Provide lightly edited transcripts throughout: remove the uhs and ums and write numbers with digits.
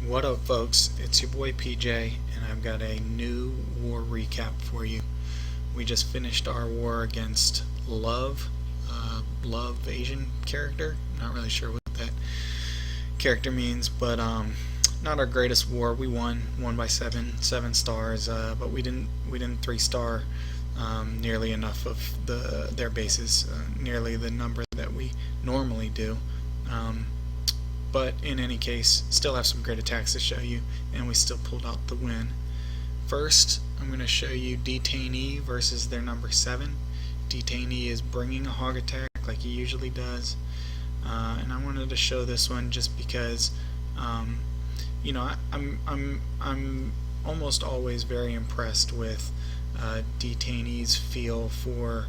What up, folks? It's your boy PJ, and I've got a new war recap for you. We just finished our war against Love Asian character. Not really sure what that character means, but not our greatest war. We won by seven stars, but we didn't 3-star nearly enough of their bases, nearly the number that we normally do. But in any case, still have some great attacks to show you, and we still pulled out the win. First, I'm going to show you Detainee versus their number 7. Detainee is bringing a hog attack like he usually does, and I wanted to show this one just because, I'm almost always very impressed with Detainee's feel for,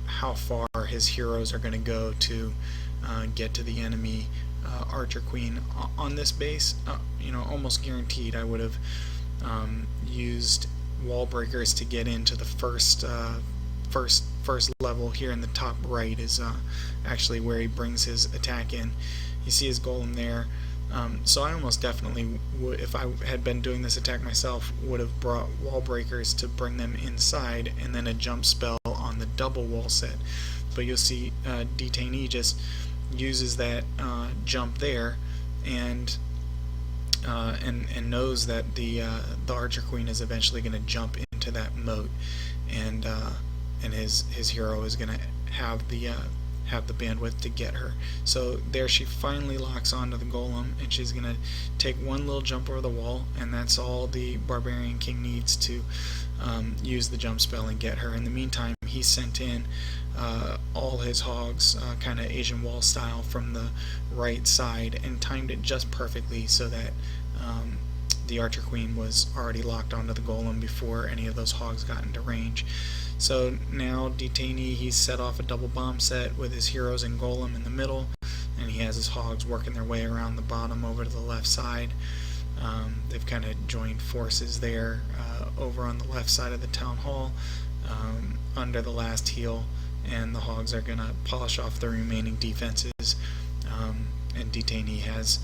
how far his heroes are going to go to get to the enemy Archer Queen. On this base, almost guaranteed I would have used wall breakers to get into the first level. Here in the top right is actually where he brings his attack in. You see his golem there. So I almost definitely would, if I had been doing this attack myself, would have brought wall breakers to bring them inside, and then a jump spell on the double wall set. But you'll see Detainee just uses that jump there, and knows that the Archer Queen is eventually going to jump into that moat, and his hero is going to have the bandwidth to get her. So there she finally locks onto the golem, and she's going to take one little jump over the wall, and that's all the Barbarian King needs to use the jump spell and get her. In the meantime, he sent in all his hogs, kind of Asian wall style, from the right side, and timed it just perfectly so that the Archer Queen was already locked onto the golem before any of those hogs got into range. So now Detainee, he's set off a double bomb set with his heroes and golem in the middle, and he has his hogs working their way around the bottom over to the left side. They've kind of joined forces there over on the left side of the town hall, under the last heal, and the hogs are going to polish off the remaining defenses, and Detainee has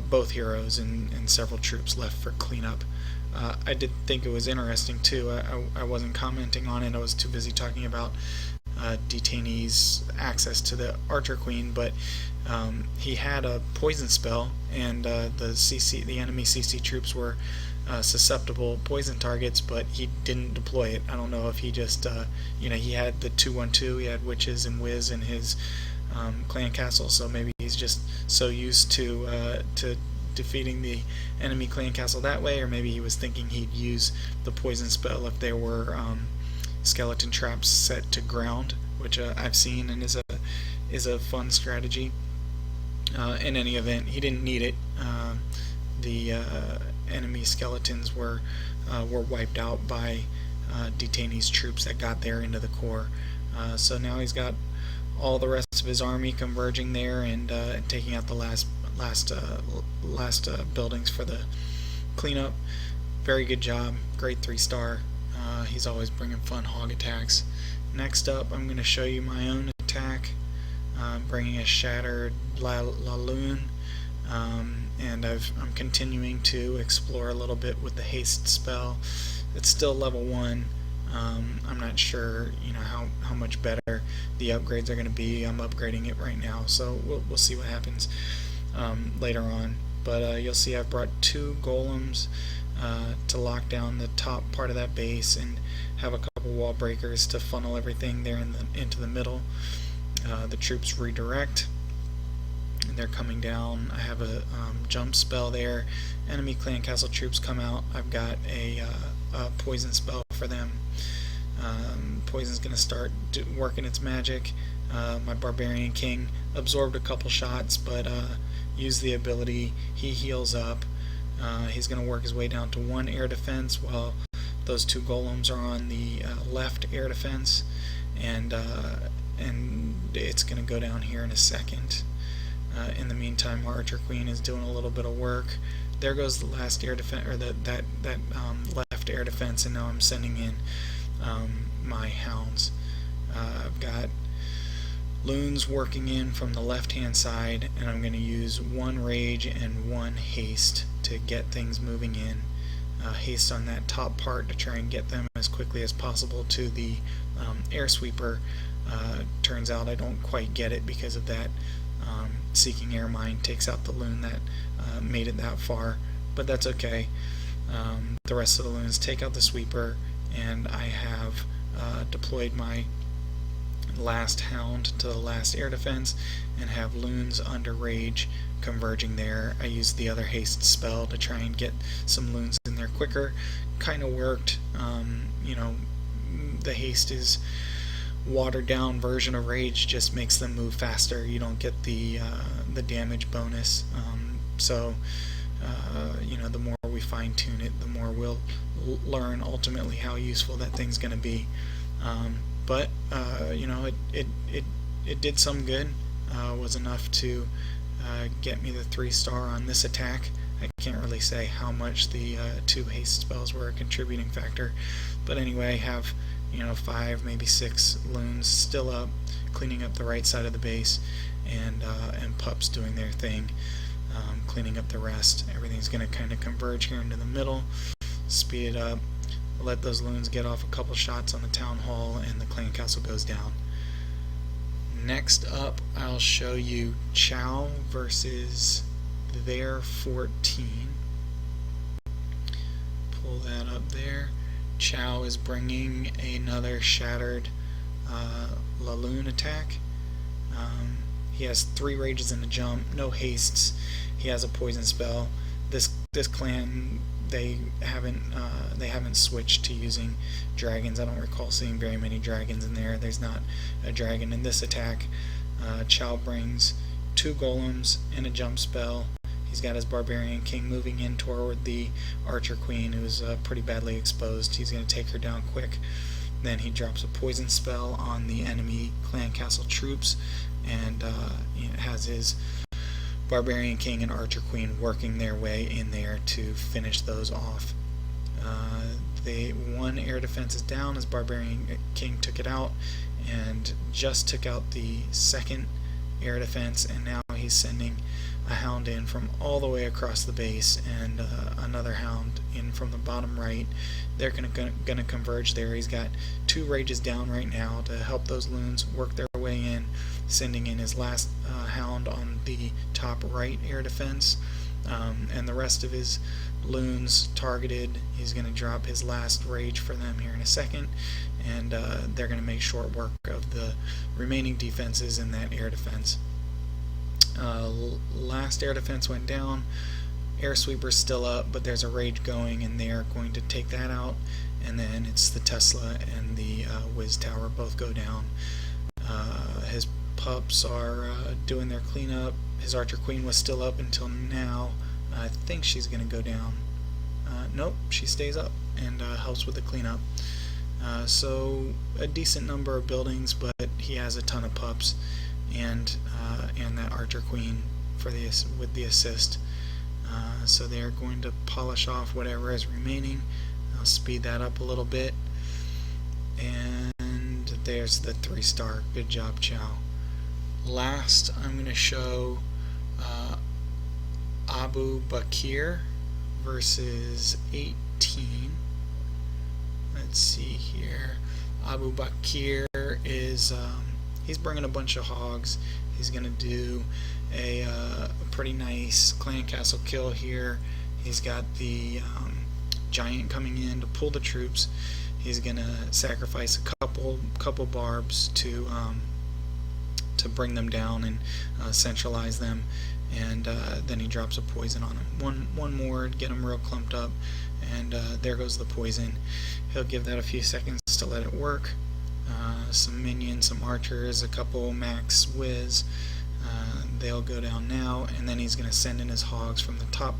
both heroes and several troops left for cleanup. I did think it was interesting too. I wasn't commenting on it. I was too busy talking about Detainee's access to the Archer Queen, but he had a poison spell, and the enemy CC troops were susceptible poison targets, but he didn't deploy it. I don't know if he just, he had the 2-1-2, he had witches and whiz in his clan castle, so maybe he's just so used to defeating the enemy clan castle that way, or maybe he was thinking he'd use the poison spell if there were skeleton traps set to ground, which I've seen and is a fun strategy. In any event, he didn't need it. The enemy skeletons were wiped out by Detainee's troops that got there into the core. So now he's got all the rest of his army converging there and taking out the last buildings for the cleanup. Very good job. Great 3-star. He's always bringing fun hog attacks. Next up, I'm going to show you my own attack, bringing a Shattered LaLoon, and I'm continuing to explore a little bit with the haste spell. It's still level 1. I'm not sure, how much better the upgrades are going to be. I'm upgrading it right now, so we'll see what happens later on. But you'll see I've brought 2 golems to lock down the top part of that base, and have a couple wall breakers to funnel everything there into the middle. The troops redirect, and they're coming down. I have a jump spell there. Enemy clan castle troops come out. I've got a poison spell for them. Poison's going to start working its magic. My Barbarian King absorbed a couple shots, but used the ability. He heals up. He's going to work his way down to 1 air defense, while those 2 golems are on the left air defense, and it's going to go down here in a second. In the meantime, Archer Queen is doing a little bit of work. There goes the last air defense, or that left air defense, and now I'm sending in my hounds. I've got loons working in from the left hand side, and I'm going to use 1 rage and 1 haste to get things moving in. Haste on that top part to try and get them as quickly as possible to the air sweeper. Turns out I don't quite get it because of that. Seeking Air Mine takes out the loon that made it that far, but that's okay. The rest of the loons take out the sweeper, and I have deployed my last hound to the last air defense and have loons under rage converging there. I used the other haste spell to try and get some loons in there quicker. Kind of worked. You know, the haste is watered down version of rage, just makes them move faster. You don't get the damage bonus. You know, the more we fine tune it, the more we'll learn ultimately how useful that thing's going to be. But you know, it did some good. Was enough to get me the 3-star on this attack. I can't really say how much the 2 haste spells were a contributing factor, but anyway, have, you know, 5, maybe 6 loons still up, cleaning up the right side of the base, and pups doing their thing, cleaning up the rest. Everything's going to kind of converge here into the middle, speed it up, let those loons get off a couple shots on the town hall, and the clan castle goes down. Next up, I'll show you Chow versus their 14. Pull that up there. Chow is bringing another Shattered LaLoon attack. He has 3 rages and a jump, no hastes. He has a poison spell. This clan, they haven't switched to using dragons. I don't recall seeing very many dragons in there. There's not a dragon in this attack. Chow brings 2 golems and a jump spell. He's got his Barbarian King moving in toward the Archer Queen, who's pretty badly exposed. He's going to take her down quick. Then he drops a poison spell on the enemy clan castle troops, and has his Barbarian King and Archer Queen working their way in there to finish those off. One air defense is down as Barbarian King took it out, and just took out the 2nd air defense, and now he's sending a hound in from all the way across the base, and another hound in from the bottom right. They're gonna converge there. He's got 2 rages down right now to help those loons work their way in, sending in his last hound on the top right air defense, and the rest of his loons targeted. He's going to drop his last rage for them here in a second, and they're going to make short work of the remaining defenses in that air defense. Last air defense went down. Air sweeper's still up, but there's a rage going, and they are going to take that out, and then it's the Tesla and the Wiz Tower both go down. His pups are doing their cleanup. His Archer Queen was still up until now. I think she's going to go down. Nope, she stays up and helps with the cleanup. So a decent number of buildings, but he has a ton of pups, and that Archer Queen with the assist. So they are going to polish off whatever is remaining. I'll speed that up a little bit, and there's the 3-star. Good job, Chow. Last, I'm going to show Abubakir versus 18. Let's see here. Abubakir is he's bringing a bunch of hogs. He's going to do a pretty nice clan castle kill here. He's got the giant coming in to pull the troops. He's going to sacrifice a couple barbs to bring them down and centralize them, and then he drops a poison on them. One more, get them real clumped up, and there goes the poison. He'll give that a few seconds to let it work. Some minions, some archers, a couple max whiz. They'll go down now, and then he's going to send in his hogs from the top.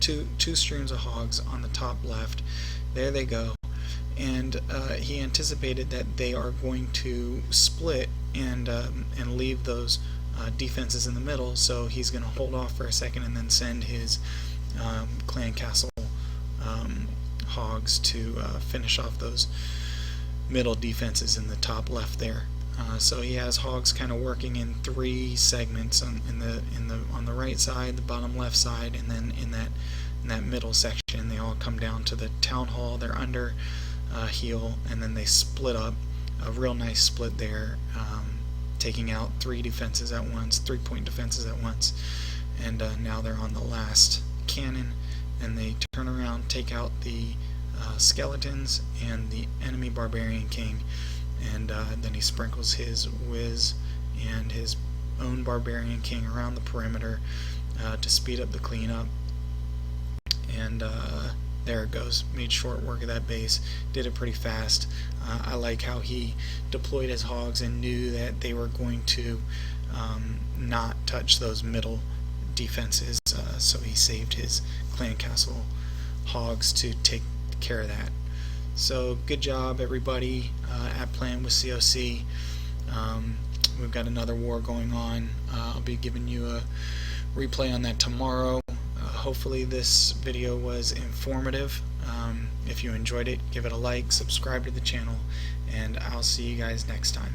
Two streams of hogs on the top left. There they go. And he anticipated that they are going to split and leave those defenses in the middle, so he's going to hold off for a second and then send his clan castle hogs to finish off those middle defenses in the top left there. So he has hogs kind of working in 3 segments on the right side, the bottom left side, and then in that middle section. They all come down to the town hall. They're under heel, and then they split up. A real nice split there, taking out 3 defenses at once, 3-point defenses at once. And now they're on the last cannon, and they turn around, take out the skeletons and the enemy barbarian king, and then he sprinkles his whiz and his own barbarian king around the perimeter to speed up the cleanup. And there it goes. Made short work of that base. Did it pretty fast. I like how he deployed his hogs and knew that they were going to not touch those middle defenses, so he saved his clan castle hogs to take care of that. So good job everybody at Playin Wit CoC. We've got another war going on. I'll be giving you a replay on that tomorrow. Hopefully this video was informative. If you enjoyed it, give it a like, subscribe to the channel, and I'll see you guys next time.